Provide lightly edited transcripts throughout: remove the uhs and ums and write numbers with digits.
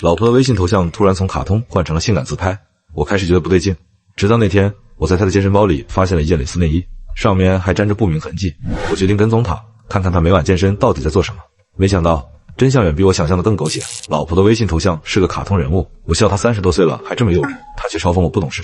老婆的微信头像突然从卡通换成了性感自拍，我开始觉得不对劲。直到那天，我在她的健身包里发现了一件蕾丝内衣，上面还沾着不明痕迹。我决定跟踪她，看看她每晚健身到底在做什么。没想到真相远比我想象的更狗血。老婆的微信头像是个卡通人物，我笑她30多岁了还这么幼稚，她却嘲讽我不懂事。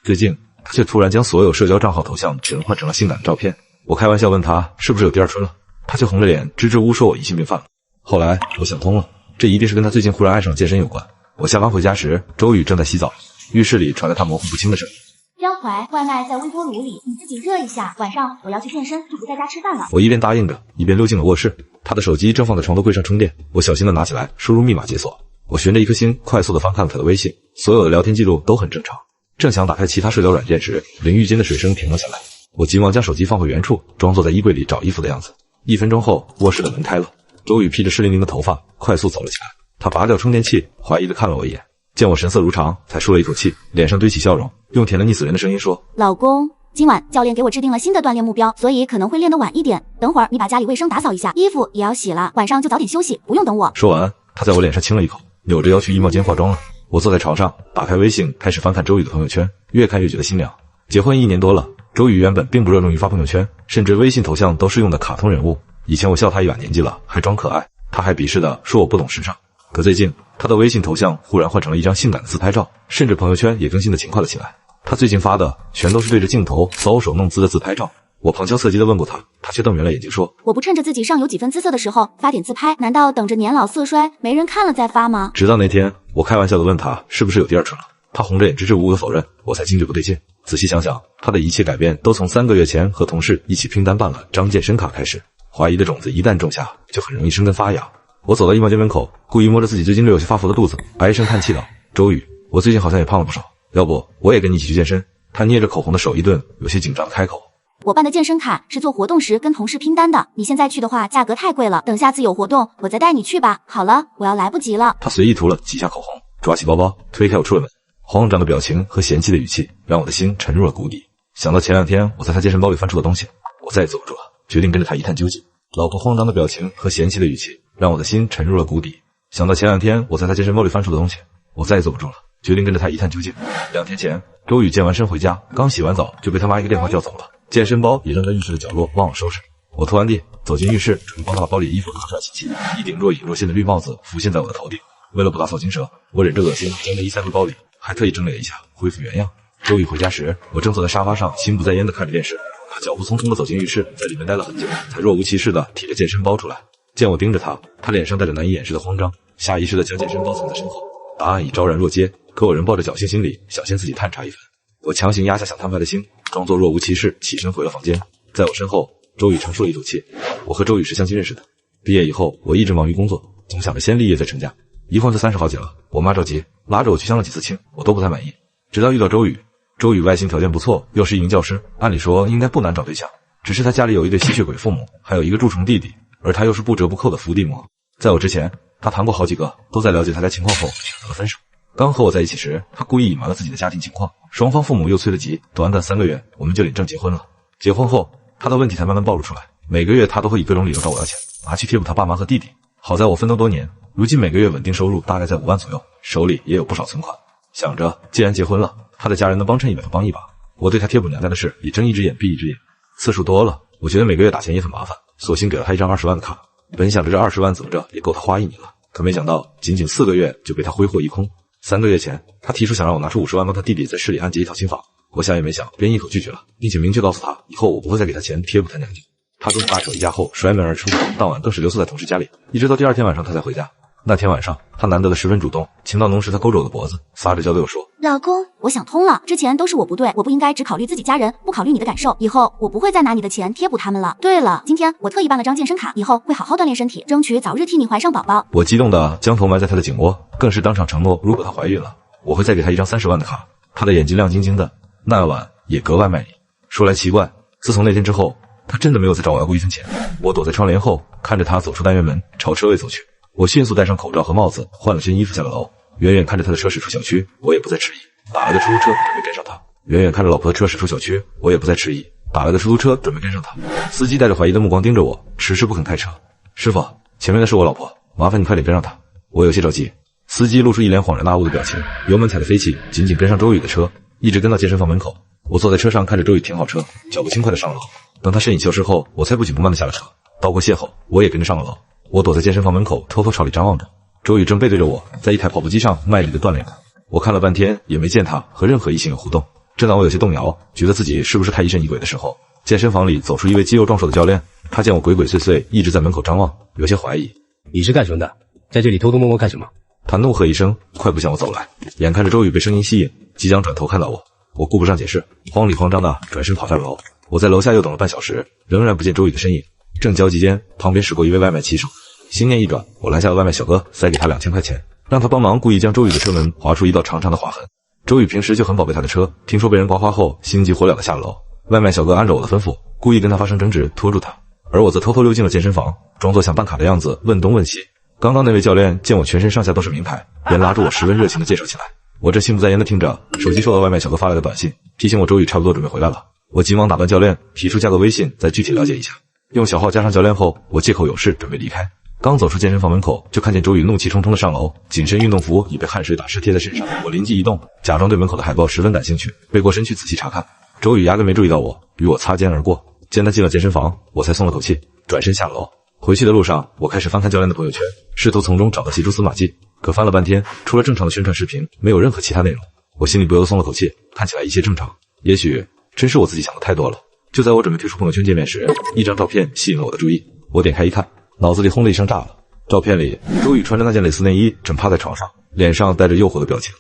最近她却突然将所有社交账号头像全换成了性感照片。我开玩笑问她是不是有第二春了，她却红着脸支支吾吾说我疑心病犯了。后来我想通了，这一定是跟她最近忽然爱上健身有关。我下班回家时，周宇正在洗澡，浴室里传来她模糊不清的声音：江淮，外卖在微波炉里，你自己热一下，晚上我要去健身，就不在家吃饭了。我一边答应着，一边溜进了卧室。他的手机正放在床头柜上充电，我小心地拿起来，输入密码解锁。我循着一颗星快速地翻看了他的微信，所有的聊天记录都很正常。正想打开其他社交软件时，淋浴间的水声停了下来。我急忙将手机放回原处，装作在衣柜里找衣服的样子。1分钟后，卧室的门开了，周宇披着湿淋淋的头发快速走了起来。他拔掉充电器，怀疑地看了我一眼，见我神色如常，才舒了一口气，脸上堆起笑容，用甜得腻死人的声音说：老公，今晚教练给我制定了新的锻炼目标，所以可能会练得晚一点。等会儿你把家里卫生打扫一下，衣服也要洗了，晚上就早点休息，不用等我。说完，他在我脸上亲了一口，扭着腰去衣帽间化妆了。我坐在床上，打开微信，开始翻看周宇的朋友圈，越看越觉得心凉。结婚1年多了，周宇原本并不热衷于发朋友圈，甚至微信头像都是用的卡通人物。以前我笑他一把年纪了还装可爱，他还鄙视的说我不懂时尚。可最近，他的微信头像忽然换成了一张性感的自拍照，甚至朋友圈也更新的勤快了起来。他最近发的全都是对着镜头搔首弄姿的自拍照。我旁敲侧击地问过他，他却瞪圆了眼睛说：我不趁着自己尚有几分姿色的时候发点自拍，难道等着年老色衰没人看了再发吗？直到那天，我开玩笑地问他是不是有第二春了，他红着眼支支吾吾地否认，我才惊觉不对劲。仔细想想，他的一切改变都从3个月前和同事一起拼单办了张健身卡开始。怀疑的种子一旦种下，就很容易生根发芽。我走到衣帽间门口，故意摸着自己最近略有些发福的肚子，唉声叹气道：周宇，我最近好像也胖了不少，要不我也跟你一起去健身。他捏着口红的手一顿，有些紧张地开口：我办的健身卡是做活动时跟同事拼单的，你现在去的话价格太贵了，等下次有活动我再带你去吧。好了，我要来不及了。他随意涂了几下口红，抓起包包推开我出了门，慌张的表情和嫌弃的语气让我的心沉入了谷底。想到前2天我在他健身包里翻出的东西，我再也坐不住了，决定跟着他一探究竟。老婆慌张的表情和嫌弃的语气让我的心沉入了谷底。想到前2天我在他健身包里翻出的东西，我再也坐不住了，决定跟着他一探究竟。2天前，周宇健完身回家，刚洗完澡就被他妈一个电话叫走了，健身包也扔在浴室的角落，忘了收拾。我拖完地走进浴室，准备帮他把包里的衣服拿出来洗洗。一顶若隐若现的绿帽子浮现在我的头顶，为了不打草惊蛇，我忍着恶心将内衣塞回包里，还特意整理了一下，恢复原样。周宇回家时，我正坐在沙发上心不在焉地看着电视。他脚步匆匆地走进浴室，在里面待了很久，才若无其事地提着健身包出来。见我盯着他，他脸上带着难以掩饰的慌张，下意识地将健身包藏在身后。答案已昭然若揭，可我仍抱着侥幸心理，想先自己探查一番。我强行压下想探派的心，装作若无其事，起身回了房间。在我身后，周宇长舒了一口气。我和周宇是相亲认识的，毕业以后我一直忙于工作，总想着先立业再成家。一晃就30好几了，我妈着急拉着我去相了几次亲，我都不太满意。直到遇到周宇。周宇外形条件不错，又是一名教师，按理说应该不难找对象，只是他家里有一对吸血鬼父母，还有一个蛀虫弟弟，而他又是不折不扣的伏地魔。在我之前，他谈过好几个，都在了解他家情况后选择了分手。刚和我在一起时，他故意隐瞒了自己的家庭情况，双方父母又催得急，短短3个月我们就领证结婚了。结婚后，他的问题才慢慢暴露出来，每个月他都会以各种理由找我要钱，拿去贴补他爸妈和弟弟。好在我奋斗多年，如今每个月稳定收入大概在5万左右，手里也有不少存款。想着既然结婚了，他的家人能帮衬一把就帮一把。我对他贴补娘家的事也睁一只眼闭一只眼，次数多了，我觉得每个月打钱也很麻烦，索性给了他一张20万的卡。本想着这20万怎么着也够他花1年了，可没想到仅仅4个月就被他挥霍一空。3个月前，他提出想让我拿出50万帮他弟弟在市里安结一套新房，我想也没想，便一口拒绝了，并且明确告诉他以后我不会再给他钱贴补他娘家。他跟我大吵一架后摔门而出，当晚更是留宿在同事家里，一直到第2天晚上他才回家。那天晚上，他难得的十分主动，情到浓时他勾着我的脖子，撒着娇对我说：老公，我想通了，之前都是我不对，我不应该只考虑自己家人，不考虑你的感受，以后我不会再拿你的钱贴补他们了。对了，今天我特意办了张健身卡，以后会好好锻炼身体，争取早日替你怀上宝宝。我激动的将头埋在他的颈窝，更是当场承诺，如果她怀孕了，我会再给她一张30万的卡。他的眼睛亮晶晶的，那晚也格外卖力。说来奇怪，自从那天之后，他真的没有再找我要过1分钱。我躲在窗帘后，看着他走出单元门，朝车位走去。我迅速戴上口罩和帽子，换了身衣服下了楼。远远看着他的车驶出小区，我也不再迟疑，打了个出租车准备跟上他。远远看着老婆的车驶出小区，我也不再迟疑，打了个出租车准备跟上他。司机带着怀疑的目光盯着我，迟迟不肯开车。师傅，前面的是我老婆，麻烦你快点跟上他。我有些着急，司机露出一脸恍然大悟的表情，油门踩得飞起，紧紧跟上周宇的车，一直跟到健身房门口。我坐在车上看着周宇停好车，脚步轻快地上了楼。等他身影消失后，我才不紧不慢地下了车。道过谢后，我也跟着上了楼。我躲在健身房门口，偷偷朝里张望着。周宇正背对着我，在一台跑步机上卖力地锻炼着。我看了半天，也没见他和任何异性有互动。正当我有些动摇，觉得自己是不是太疑神疑鬼的时候，健身房里走出一位肌肉壮硕的教练。他见我鬼鬼祟祟，一直在门口张望，有些怀疑。你是干什么的？在这里偷偷摸摸干什么？他怒喝一声，快步向我走来。眼看着周宇被声音吸引，即将转头看到我，我顾不上解释，慌里慌张的转身跑下楼。我在楼下又等了半小时，仍然不见周宇的身影。正焦急间，旁边驶过一位外卖骑手，心念一转，我拦下了外卖小哥，塞给他2000块钱，让他帮忙故意将周宇的车门划出一道长长的划痕。周宇平时就很宝贝他的车，听说被人刮花后，心急火燎的下了楼。外卖小哥按照我的吩咐，故意跟他发生争执，拖住他，而我则偷偷溜进了健身房，装作想办卡的样子，问东问西。刚刚那位教练见我全身上下都是名牌，便拉住我十分热情地介绍起来。我这心不在焉地听着，手机收到外卖小哥发来的短信，提醒我周宇差不多准备回来了。我急忙打断教练，提出加个微信，再具体了解一下。用小号加上教练后，我借口有事准备离开。刚走出健身房门口，就看见周宇怒气冲冲地上楼，紧身运动服已被汗水打湿贴在身上。我灵机一动，假装对门口的海报十分感兴趣，背过身去仔细查看。周宇压根没注意到我，与我擦肩而过。见他进了健身房，我才松了口气，转身下楼。回去的路上，我开始翻看教练的朋友圈，试图从中找到些蛛丝马迹。可翻了半天，除了正常的宣传视频，没有任何其他内容。我心里不由得松了口气，看起来一切正常。也许真是我自己想的太多了。就在我准备退出朋友圈界面时，一张照片吸引了我的注意。我点开一看，脑子里轰的一声炸了。照片里，周宇穿着那件蕾丝内衣，正趴在床上，脸上带着诱惑的表情。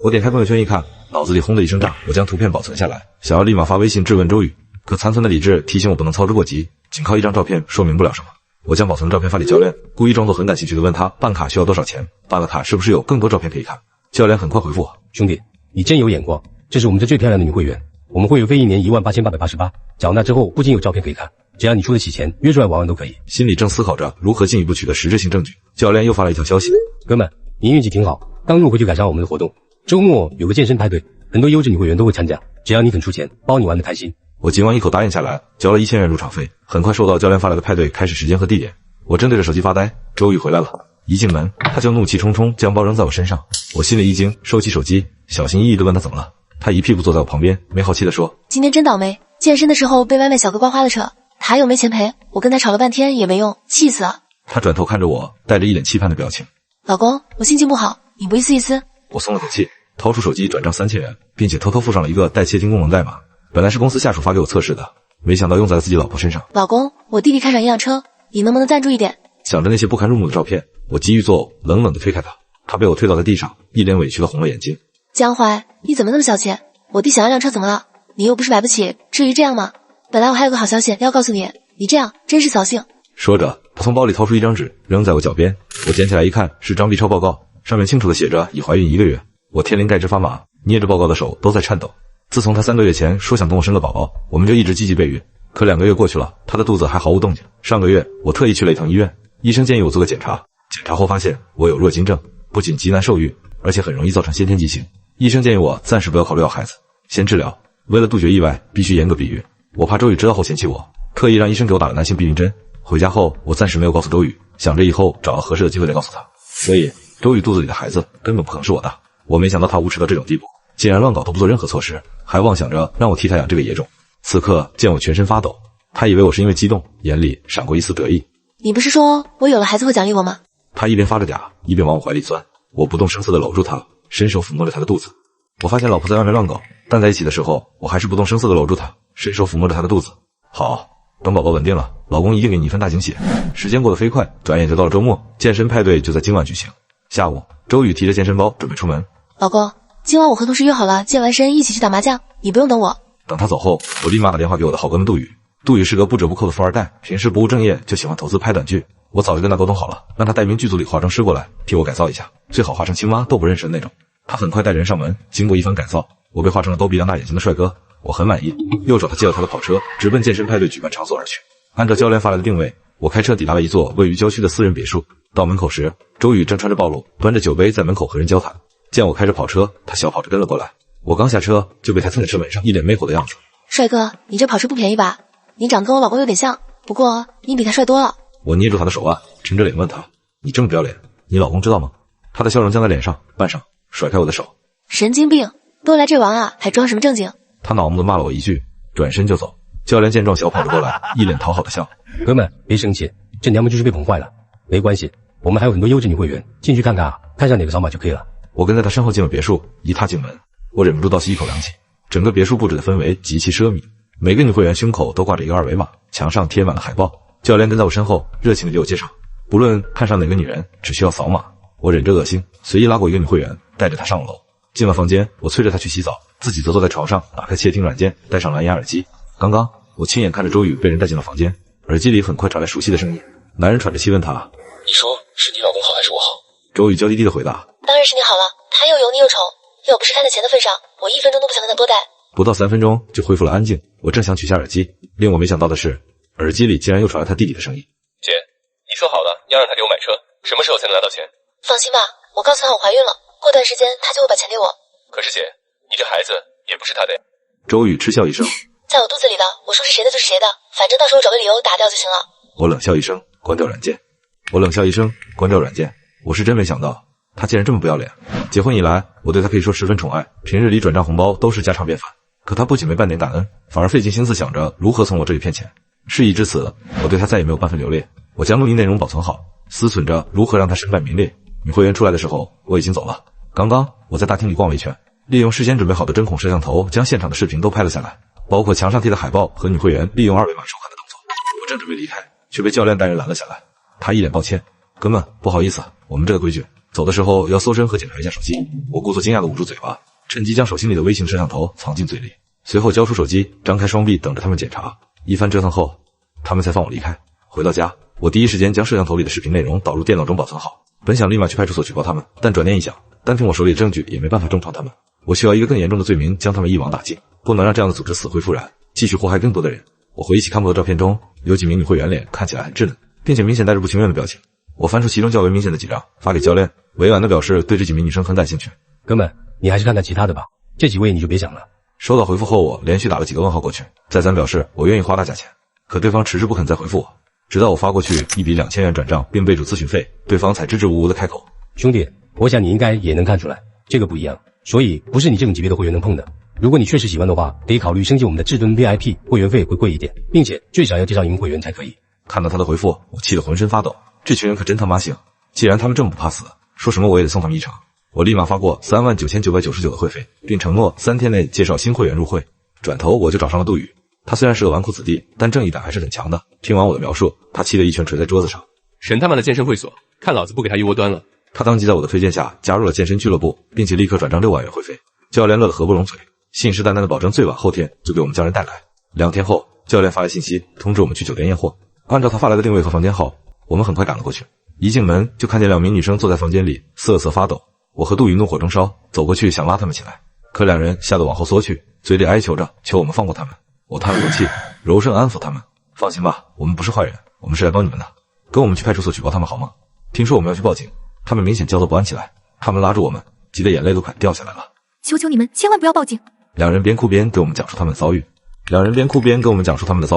我点开朋友圈一看，脑子里轰的一声炸。我将图片保存下来，想要立马发微信质问周宇，可残存的理智提醒我不能操之过急，仅靠一张照片说明不了什么。我将保存的照片发给教练，故意装作很感兴趣的问他办卡需要多少钱，办了卡是不是有更多照片可以看。教练很快回复我，兄弟，你真有眼光，这是我们这最漂亮的女会员，我们会员费1年18888，缴纳之后不仅有照片可以看，只要你出得起钱，约出来玩都可以。心里正思考着如何进一步取得实质性证据，教练又发了一条消息，哥们，你运气挺好，刚入会就赶上我们的活动，周末有个健身派对，很多优质女会员都会参加，只要你肯出钱，包你玩得开心。我急忙一口答应下来，交了1000元入场费。很快收到教练发来的派对开始时间和地点，我正对着手机发呆。周宇回来了，一进门他就怒气冲冲将包扔在我身上。我心里一惊，收起手机，小心翼翼地问他怎么了。他一屁股坐在我旁边，没好气地说，今天真倒霉，健身的时候被外卖小哥刮花了车，他又没钱赔，我跟他吵了半天也没用，气死了。他转头看着我，带着一脸期盼的表情，老公，我心情不好，你不意思意思？我松了口气，掏出手机转账3000元，并且偷偷附上了一个带窃听功能代码。本来是公司下属发给我测试的，没想到用在了自己老婆身上。老公，我弟弟开上一辆车，你能不能赞助一点？想着那些不堪入目的照片，我急于作呕，冷冷地推开他。他被我推倒在地上，一脸委屈地红了眼睛。江淮，你怎么那么小气？我弟想要辆车怎么了？你又不是买不起，至于这样吗？本来我还有个好消息要告诉你，你这样真是扫兴。说着，他从包里掏出一张纸，扔在我脚边。我捡起来一看，是张 B 超报告，上面清楚地写着已怀孕1个月。我天灵盖之发麻，捏着报告的手都在颤抖。自从他3个月前说想跟我生个宝宝，我们就一直积极备孕。可2个月过去了，他的肚子还毫无动静。上个月我特意去了一趟医院，医生建议我做个检查，检查后发现我有弱精症，不仅极难受孕，而且很容易造成先天畸形。医生建议我暂时不要考虑要孩子，先治疗。为了杜绝意外，必须严格避孕。我怕周宇知道后嫌弃我，特意让医生给我打了男性避孕针。回家后，我暂时没有告诉周宇，想着以后找到合适的机会再告诉他。所以，周宇肚子里的孩子根本不可能是我的。我没想到他无耻到这种地步，竟然乱搞都不做任何措施，还妄想着让我替他养这个野种。此刻见我全身发抖，他以为我是因为激动，眼里闪过一丝得意。你不是说我有了孩子会奖励我吗？他一边发着嗲，一边往我怀里钻。我不动声色地搂住他，伸手抚摸着他的肚子。我发现老婆在外面乱搞，但在一起的时候，我还是不动声色地搂住他，伸手抚摸着他的肚子。好，等宝宝稳定了，老公一定给你一份大惊喜。时间过得飞快，转眼就到了周末，健身派对就在今晚举行。下午，周宇提着健身包准备出门。老公，今晚我和同事约好了，健完身一起去打麻将，你不用等我。等他走后，我立马打电话给我的好哥们杜宇。杜宇是个不折不扣的富二代，平时不务正业，就喜欢投资拍短剧。我早就跟他沟通好了，让他带一名剧组里化妆师过来替我改造一下，最好化成青蛙都不认识的那种。他很快带人上门，经过一番改造，我被画成了逗比两大眼睛的帅哥，我很满意。又找他借了他的跑车，直奔健身派对举办场所而去。按照教练发来的定位，我开车抵达了一座位于郊区的私人别墅。到门口时，周宇正穿着暴露，端着酒杯在门口和人交谈。见我开着跑车，他小跑着跟了过来。我刚下车就被他蹭在车门上，一脸媚火的样子。帅哥，你这跑车不便宜吧？你长得跟我老公有点像，不过你比他帅多了。我捏住他的手腕，沉着脸问他：你这么不要脸，你老公知道吗？他的笑容僵在脸上，半晌甩开我的手。神经病，都来这玩啊，还装什么正经？他恼怒地骂了我一句，转身就走。教练见状小跑着过来，一脸讨好的笑。哥们，别生气，这娘们就是被捧坏了。没关系，我们还有很多优质女会员，进去看看啊，看上哪个扫码就可以了。我跟在他身后进了别墅，一踏进门，我忍不住倒吸一口凉气。整个别墅布置的氛围极其奢靡，每个女会员胸口都挂着一个二维码，墙上贴满了海报。教练跟在我身后，热情地给我介绍，不论看上哪个女人，只需要扫码。我忍着恶心，随意拉过一个女会员，带着她上楼。进了房间，我催着她去洗澡，自己则坐在床上，打开窃听软件，戴上蓝牙耳机。刚刚我亲眼看着周宇被人带进了房间，耳机里很快传来熟悉的声音。男人喘着气问她：“你说是你老公好还是我好？”周宇娇滴滴的回答：“当然是你好了，他又油腻又丑，要不是看在钱的份上，我1分钟都不想跟他多待。”不到3分钟就恢复了安静。我正想取下耳机，令我没想到的是，耳机里竟然又传来他弟弟的声音：“姐，你说好了要让他给我买车，什么时候才能拿到钱？”放心吧，我告诉他我怀孕了，过段时间他就会把钱给我。可是姐，你这孩子也不是他的呀。周宇嗤笑一声：“在我肚子里的，我说是谁的就是谁的，反正到时候找个理由打掉就行了。”我冷笑一声，关掉软件。我是真没想到，他竟然这么不要脸。结婚以来，我对他可以说十分宠爱，平日里转账红包都是家常便饭。可他不仅没半点感恩，反而费尽心思想着如何从我这里骗钱。事已至此，我对他再也没有半分留恋。我将录音内容保存好，思忖着如何让他身败名裂。女会员出来的时候，我已经走了。刚刚我在大厅里逛了一圈，利用事先准备好的针孔摄像头将现场的视频都拍了下来，包括墙上贴的海报和女会员利用二维码收款的动作。我正准备离开，却被教练带人拦了下来。他一脸抱歉：“哥们，不好意思，我们这个规矩，走的时候要搜身和检查一下手机。”我故作惊讶地捂住嘴巴，趁机将手心里的微型摄像头藏进嘴里，随后交出手机，张开双臂等着他们检查。一番折腾后，他们才放我离开。回到家，我第一时间将摄像头里的视频内容导入电脑中保存好，本想立马去派出所举报他们，但转念一想，单凭我手里的证据也没办法重创他们，我需要一个更严重的罪名将他们一网打尽，不能让这样的组织死灰复燃，继续祸害更多的人。我回忆起看过的照片中，有几名女会员脸看起来很稚嫩，并且明显带着不情愿的表情。我翻出其中较为明显的几张，发给教练，委婉的表示对这几名女生很感兴趣。哥们，你还是看看其他的吧，这几位你就别想了。收到回复后，我连续打了几个问号过去，再三表示我愿意花大价钱，可对方迟迟不肯再回复我，直到我发过去一笔2000元转账，并备注咨询费，对方才支支吾吾的开口。兄弟，我想你应该也能看出来，这个不一样，所以不是你这种级别的会员能碰的。如果你确实喜欢的话，得考虑升级我们的至尊 VIP 会员费会贵一点，并且最少要介绍一名会员才可以。看到他的回复，我气得浑身发抖，这群人可真他妈行，既然他们这么不怕死，说什么我也得送他们一场。我立马发过39999的会费，并承诺3天内介绍新会员入会。转头我就找上了杜宇，他虽然是个纨绔子弟，但正义感还是很强的。听完我的描述，他气得一拳捶在桌子上：“神他妈的健身会所，看老子不给他一窝端了！”他当即在我的推荐下加入了健身俱乐部，并且立刻转账6万元会费。教练乐得合不拢嘴，信誓旦旦的保证最晚后天就给我们将人带来。2天后，教练发来信息通知我们去酒店验货。按照他发来的定位和房间号，我们很快赶了过去。一进门就看见2名女生坐在房间里瑟瑟发抖。我和杜宇怒火中烧，走过去想拉他们起来，可2人吓得往后缩去，嘴里哀求着求我们放过他们。我叹了口气，柔声安抚他们：“放心吧，我们不是坏人，我们是来帮你们的，跟我们去派出所举报他们好吗？”听说我们要去报警，他们明显焦躁不安起来，他们拉住我们，急得眼泪都快掉下来了。“求求你们千万不要报警！” 2人边哭边给我们讲述他们的遭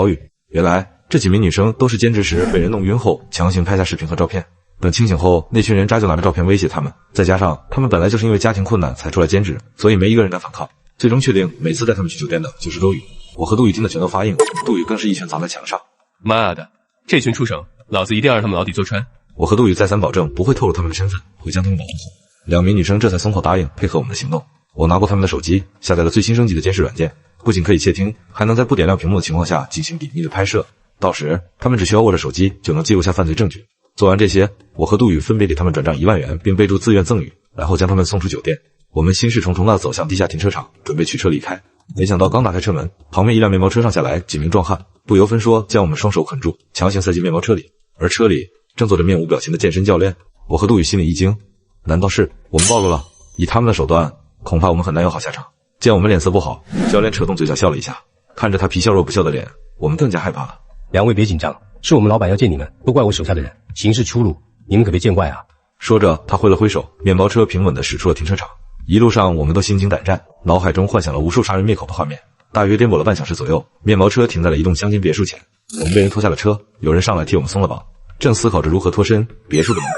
遇。原来这几名女生都是兼职时被人弄晕后强行拍下视频和照片，等清醒后，那群人渣就拿着照片威胁他们，再加上他们本来就是因为家庭困难才出来兼职，所以没一个人敢反抗。最终确定每次带他们去酒店的就是周宇。我和杜宇听得全都发硬，杜宇更是一拳砸在墙上：“妈的，这群畜生，老子一定要让他们牢底坐穿！”我和杜宇再三保证不会透露他们的身份，会将他们保护好。2名女生这才松口答应配合我们的行动。我拿过他们的手机，下载了最新升级的监视软件，不仅可以窃听，还能在不点亮屏幕的情况下进行隐秘的拍摄。到时他们只需要握着手机就能记录下犯罪证据。做完这些，我和杜宇分别给他们转账1万元，并备注自愿赠与，然后将他们送出酒店。我们心事重重地走向地下停车场，准备取车离开。没想到刚打开车门，旁边一辆面包车上下来几名壮汉，不由分说将我们双手捆住，强行塞进面包车里，而车里正坐着面无表情的健身教练。我和杜宇心里一惊，难道是我们暴露了？以他们的手段，恐怕我们很难有好下场。见我们脸色不好，教练扯动嘴角笑了一下，看着他皮笑肉不笑的脸，我们更加害怕了。2位别紧张，是我们老板要见你们，都怪我手下的人行事粗鲁，你们可别见怪啊。说着他挥了挥手，面包车平稳地驶出了停车场。一路上我们都心惊胆战，脑海中幻想了无数杀人灭口的画面。大约颠簸了半小时左右，面包车停在了一栋乡间别墅前，我们被人拖下了车，有人上来替我们松了绑。正思考着如何脱身，别墅的门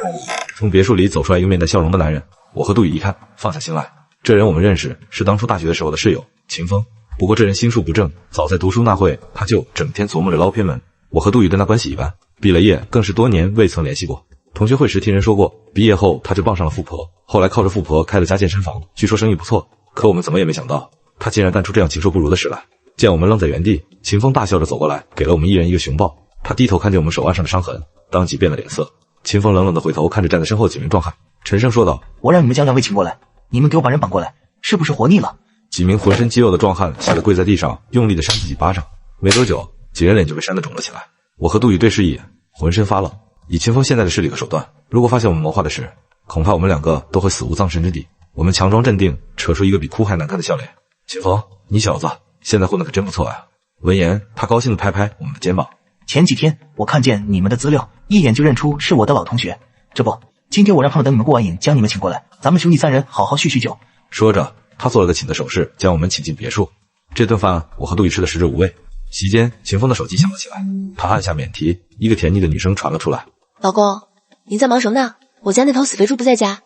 从别墅里走出来一个面带笑容的男人，我和杜宇一看，放下心来。这人我们认识，是当初大学的时候的室友秦风。不过这人心术不正，早在读书那会，他就整天琢磨着捞偏门。我和杜宇跟他关系一般，毕了业更是多年未曾联系过。同学会时听人说过，毕业后他就傍上了富婆，后来靠着富婆开了家健身房，据说生意不错。可我们怎么也没想到，他竟然干出这样禽兽不如的事来。见我们愣在原地，秦风大笑着走过来，给了我们一人一个熊抱。他低头看见我们手腕上的伤痕，当即变了脸色。秦风冷冷地回头看着站在身后的几名壮汉，沉声说道：“我让你们将两位请过来，你们给我把人绑过来，是不是活腻了？”几名浑身肌肉的壮汉吓得跪在地上，用力地扇自己巴掌。没多久，几人脸就被扇得肿了起来。我和杜宇对视一眼，浑身发冷。以秦风现在的势力和手段，如果发现我们谋划的事，恐怕我们两个都会死无葬身之地。我们强装镇定，扯出一个比哭还难看的笑脸：“秦风，你小子现在混得可真不错啊！”闻言，他高兴地拍拍我们的肩膀：“前几天我看见你们的资料，一眼就认出是我的老同学。这不，今天我让他们等你们过完瘾，将你们请过来，咱们兄弟三人好好叙叙旧。”说着，他做了个请的手势，将我们请进别墅。这顿饭我和杜宇吃的食之无味。席间，秦风的手机响了起来，他按下免提，一个甜腻的女声传了出来：“老公，你在忙什么呢？我家那头死肥猪不在家，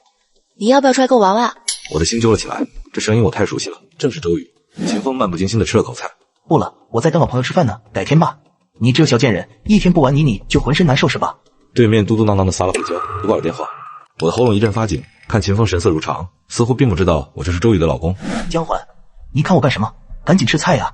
你要不要出来跟我玩玩？”我的心揪了起来，这声音我太熟悉了，正是周宇。秦风漫不经心地吃了口菜：“不了，我在等我朋友吃饭呢，改天吧。你这个小贱人，一天不玩你就浑身难受是吧？”对面嘟嘟囔囔地撒了会椒，不挂了电话。我的喉咙一阵发紧，看秦风神色如常，似乎并不知道我就是周宇的老公。江环，你看我干什么？赶紧吃菜呀！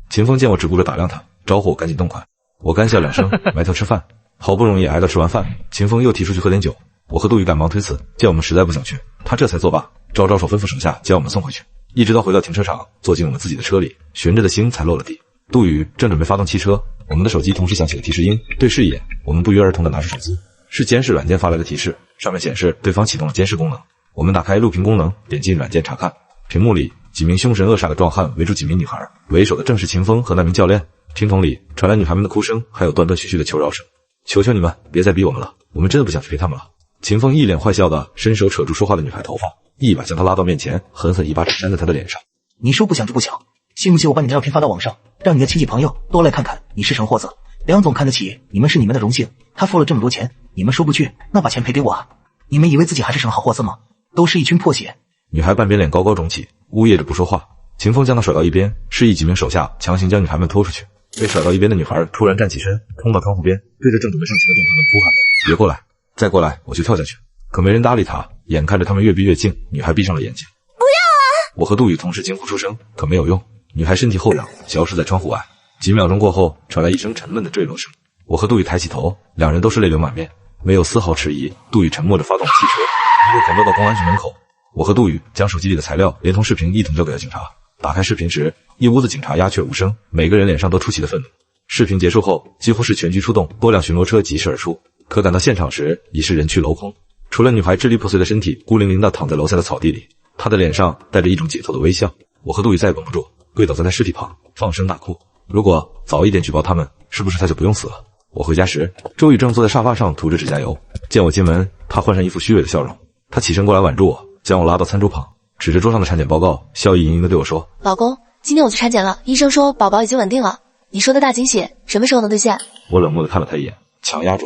秦风见我只顾着打量他，招呼我赶紧动筷。我干笑两声，埋头吃饭。好不容易挨到吃完饭，秦风又提出去喝点酒。我和杜宇赶忙推辞，见我们实在不想去，他这才作罢，招招手吩咐手下将我们送回去。一直到回到停车场，坐进我们自己的车里，悬着的心才落了地。杜宇正准备发动汽车，我们的手机同时响起了提示音，对视一眼，我们不约而同地拿出手机，是监视软件发来的提示，上面显示对方启动了监视功能。我们打开录屏功能，点进软件查看，屏幕里几名凶神恶煞的壮汉围住几名女孩，为首的正是秦风和那名教练。听筒里传来女孩们的哭声，还有断断续续的求饶声：“求求你们别再逼我们了，我们真的不想去陪他们了。”秦风一脸坏笑的伸手扯住说话的女孩头发，一把将她拉到面前，狠狠一巴掌扇在她的脸上：“你说不想就不想，信不信我把你的照片发到网上，让你的亲戚朋友都来看看你是什么货色？梁总看得起你们是你们的荣幸，他付了这么多钱，你们说不去，那把钱赔给我啊！你们以为自己还是什么好货色吗？都是一群破鞋！”女孩半边脸高高肿起，呜咽着不说话。秦风将她甩到一边，示意几名手下强行将女孩们拖出去。被甩到一边的女孩突然站起身，冲到窗户边，对着正准备上前的壮汉们呼喊：“别过来，再过来我就跳下去！”可没人搭理她。眼看着他们越逼越近，女孩闭上了眼睛。“不要啊！”我和杜宇同时惊呼出声，可没有用。女孩身体后仰，消失在窗户外。几秒钟过后，传来一声沉闷的坠落声。我和杜宇抬起头，两人都是泪流满面，没有丝毫迟疑。杜宇沉默着发动了汽车，一路狂飙到公安局门口。我和杜宇将手机里的材料连同视频一同交给了警察。打开视频时，一屋子警察鸦雀无声，每个人脸上都出奇的愤怒。视频结束后，几乎是全局出动，多辆巡逻车疾驶而出。可赶到现场时，已是人去楼空，除了女孩支离破碎的身体孤零零地躺在楼下的草地里，她的脸上带着一种解脱的微笑。我和杜宇再也绷不住，跪倒在她尸体旁，放声大哭。如果早一点举报他们，是不是他就不用死了？我回家时，周宇正坐在沙发上涂着指甲油，见我进门，他换上一副虚伪的笑容。他起身过来挽住我，将我拉到餐桌旁，指着桌上的产检报告，笑意盈盈地对我说：“老公，今天我去产检了，医生说宝宝已经稳定了。你说的大惊喜什么时候能兑现？”我冷漠地看了他一眼，强压住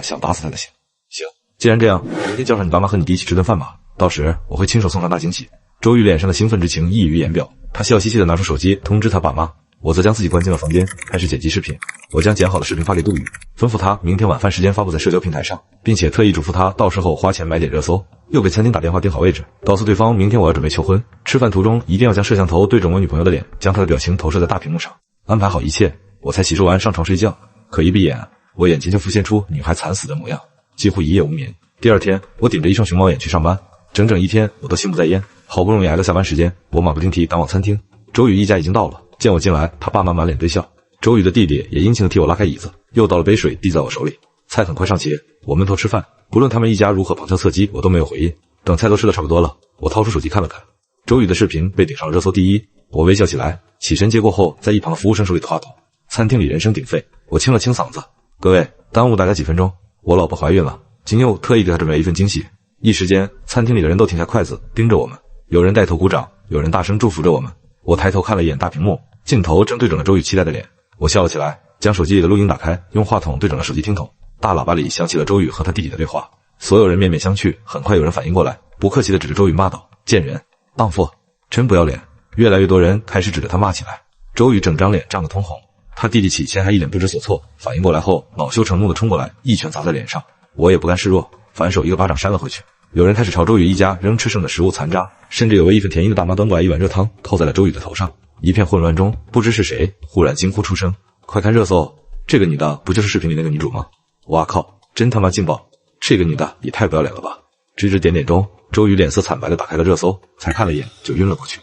想打死他的心。行，既然这样，明天叫上你爸妈和你弟一起吃顿饭吧，到时我会亲手送上大惊喜。周宇脸上的兴奋之情溢于言表，他笑嘻嘻地拿出手机通知他爸妈，我则将自己关进了房间，开始剪辑视频。我将剪好的视频发给杜宇，吩咐他明天晚饭时间发布在社交平台上，并且特意嘱咐他到时候花钱买点热搜，又给餐厅打电话定好位置，告诉对方明天我要准备求婚。吃饭途中一定要将摄像头对准我女朋友的脸，将她的表情投射在大屏幕上。安排好一切，我才洗漱完上床睡觉。可一闭眼，我眼前就浮现出女孩惨死的模样，几乎一夜无眠。第二天，我顶着一双熊猫眼去上班，整整一天我都心不在焉。好不容易挨到下班时间，我马不停蹄赶往餐厅。周宇一家已经到了，见我进来，他爸妈满脸堆笑。周宇的弟弟也殷勤地替我拉开椅子，又倒了杯水递在我手里。菜很快上齐，我闷头吃饭，不论他们一家如何旁敲侧击，我都没有回应。等菜都吃得差不多了，我掏出手机看了看，周宇的视频被顶上了热搜第一。我微笑起来，起身接过后，在一旁的服务生手里的话筒。餐厅里人声鼎沸，我清了清嗓子：“各位，耽误大家几分钟，我老婆怀孕了，今天我特意给她准备一份惊喜。”一时间，餐厅里的人都停下筷子，盯着我们，有人带头鼓掌，有人大声祝福着我们。我抬头看了一眼大屏幕，镜头正对准了周宇期待的脸，我笑了起来，将手机里的录音打开，用话筒对准了手机听筒。大喇叭里响起了周宇和他弟弟的对话，所有人面面相觑，很快有人反应过来，不客气地指着周宇骂道：“贱人，荡妇，真不要脸！”越来越多人开始指着他骂起来。周宇整张脸涨得通红，他弟弟起先还一脸不知所措，反应过来后恼羞成怒地冲过来，一拳砸在脸上。我也不甘示弱，反手一个巴掌扇了回去。有人开始朝周宇一家扔吃剩的食物残渣，甚至有位义愤填膺的大妈端过来一碗热汤扣在了周宇的头上。一片混乱中，不知是谁忽然惊呼出声：“快看热搜，这个女的不就是视频里那个女主吗？哇靠，真他妈劲爆！这个女的也太不要脸了吧！”指指点点中，周宇脸色惨白地打开了热搜，才看了一眼就晕了过去。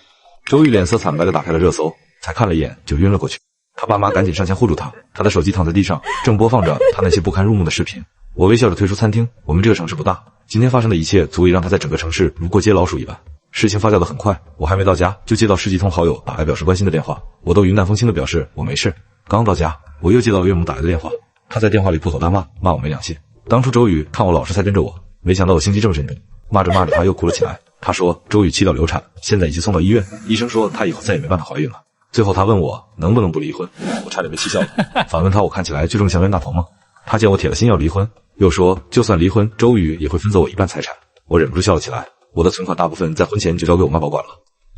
他爸妈赶紧上前护住他，他的手机躺在地上，正播放着他那些不堪入目的视频。我微笑着退出餐厅，我们这个城市不大，今天发生的一切足以让他在整个城市如过街老鼠一般。事情发酵得很快，我还没到家就接到10几通好友打来表示关心的电话，我都云淡风轻地表示我没事。刚到家，我又接到了岳母打来的电话，她在电话里破口大骂，骂我没良心。当初周宇看我老实才跟着我，没想到我心机这么深沉。骂着骂着他又哭了起来，他说周宇气到流产，现在已经送到医院，医生说他以后再也没办法怀孕了。最后他问我能不能不离婚，我差点被气笑了，反问他我看起来就中祥冤大头吗？他见我铁了心要离婚，又说就算离婚周宇也会分走我一半财产。我忍不住笑了起来，我的存款大部分在婚前就交给我妈保管了，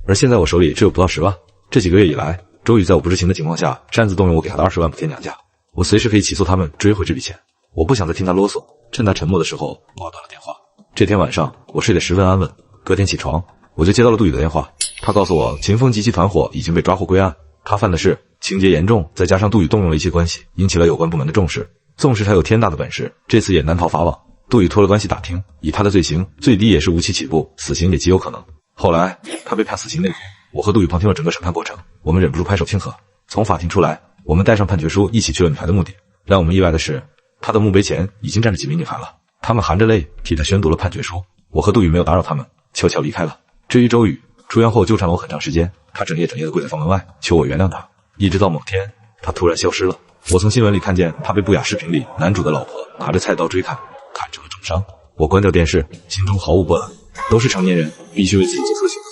而现在我手里只有不到10万。这几个月以来，周宇在我不知情的情况下擅自动用我给他的20万补贴娘家，我随时可以起诉他们追回这笔钱。我不想再听他啰嗦，趁他沉默的时候挂断了电话。这天晚上我睡得十分安稳，隔天起床我就接到了杜宇的电话，他告诉我秦风及其团伙已经被抓获归案，他犯的事情节严重，再加上杜宇动用了一些关系，引起了有关部门的重视，纵使他有天大的本事，这次也难逃法网。杜宇托了关系打听，以他的罪行，最低也是无期起步，死刑也极有可能。后来他被判死刑那天，我和杜宇旁听了整个审判过程，我们忍不住拍手庆贺。从法庭出来，我们带上判决书一起去了女孩的墓地。让我们意外的是，她的墓碑前已经站着几名女孩了，她们含着泪替她宣读了判决书。我和杜宇没有打扰他们，悄悄离开了。至于周宇，出院后纠缠了我很长时间，他整夜的跪在房门外求我原谅他，一直到某天他突然消失了。我从新闻里看见他被不雅视频里男主的老婆拿着菜刀追砍，砍成了重伤。我关掉电视，心中毫无波澜。都是成年人，必须为自己做错选择。